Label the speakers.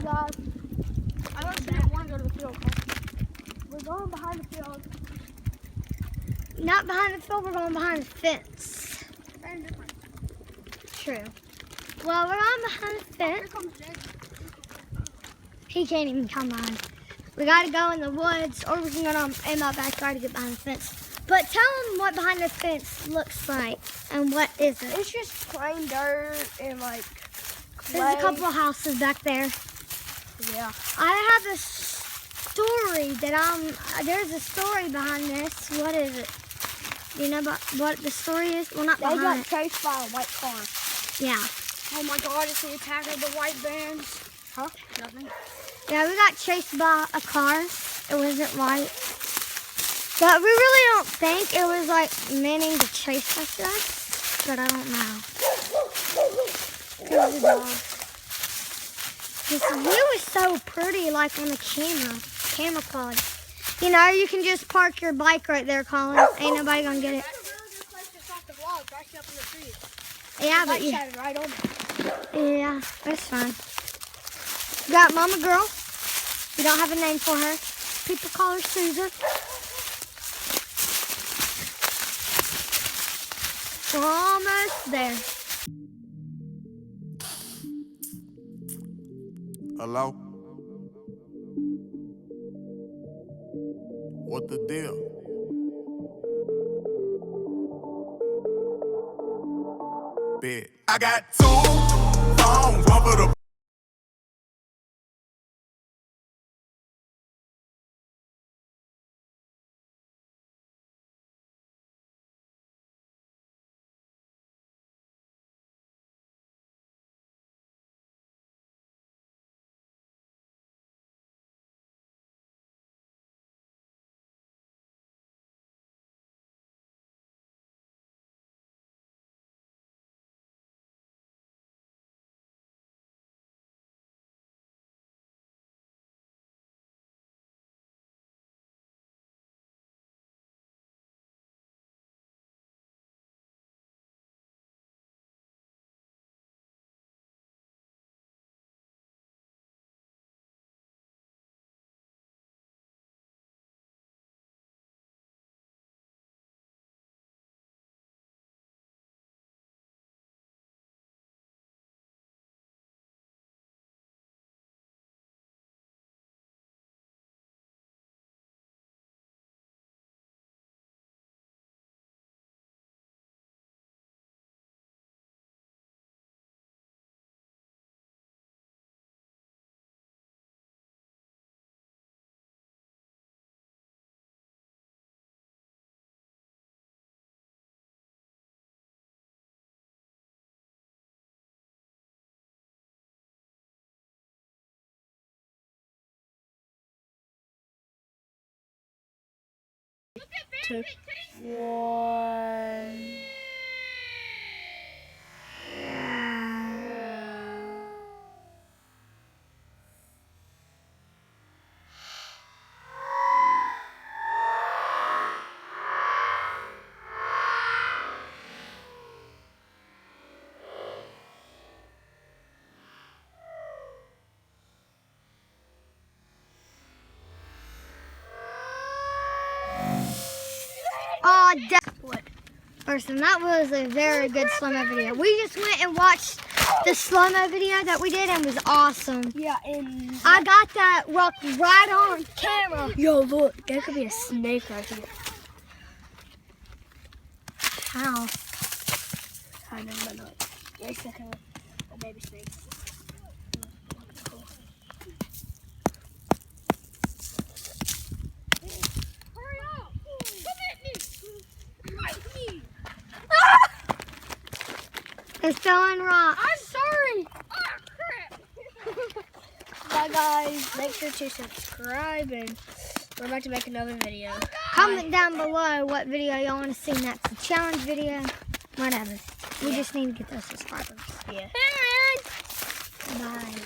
Speaker 1: guys.
Speaker 2: I don't want to go to the field.
Speaker 1: We're going behind the field.
Speaker 3: Not behind the field, we're going behind the fence.
Speaker 2: Very different.
Speaker 3: True. Well, we're going behind the
Speaker 2: Here
Speaker 3: fence.
Speaker 2: comes Jake.
Speaker 3: He can't even come behind. We got to go in the woods, or we can go in my backyard to get behind the fence. But tell them what behind the fence looks like and what is it.
Speaker 1: It's just plain dirt and like clay.
Speaker 3: There's a couple of houses back there.
Speaker 1: Yeah.
Speaker 3: I have a story that there's a story behind this. What is it? Do you know about what the story is? Well, not
Speaker 1: They
Speaker 3: behind
Speaker 1: got
Speaker 3: it.
Speaker 1: chased by a white car.
Speaker 3: Yeah.
Speaker 2: Oh my God, it's the attack of the white vans.
Speaker 1: Huh?
Speaker 2: Nothing.
Speaker 3: Yeah, we got chased by a car. It wasn't white. But we really don't think it was like meaning to chase us. But I don't know. It was a dog. This view is so pretty, like on the camera quality. You know, you can just park your bike right there, Colin. Ain't nobody gonna get it.
Speaker 2: That's a really good place to stop the vlog, right up in the trees.
Speaker 3: Yeah, but
Speaker 2: Light shining right on it.
Speaker 3: yeah, that's fine. We got Mama Girl. We don't have a name for her. People call her Susan. We're almost there.
Speaker 4: Hello? What the deal? Bet. I got two phones, one for the
Speaker 1: Two. One.
Speaker 3: Oh, what? Person, that was a very good slow-mo video. We just went and watched the slow-mo video that we did and it was awesome.
Speaker 1: Yeah, and
Speaker 3: I got that rock right on camera.
Speaker 1: yo, look, there could be a snake right here.
Speaker 3: How?
Speaker 1: I know. Wait a second. A baby snake.
Speaker 2: Hurry up! Come at me! Bite me!
Speaker 3: It's throwing rocks.
Speaker 2: I'm sorry! Oh, crap!
Speaker 1: Bye guys, make sure to subscribe and we're about to make another video.
Speaker 3: Comment down below what video y'all want to see next. A challenge video, whatever. We just need to get those subscribers.
Speaker 1: Yeah.
Speaker 3: Bye.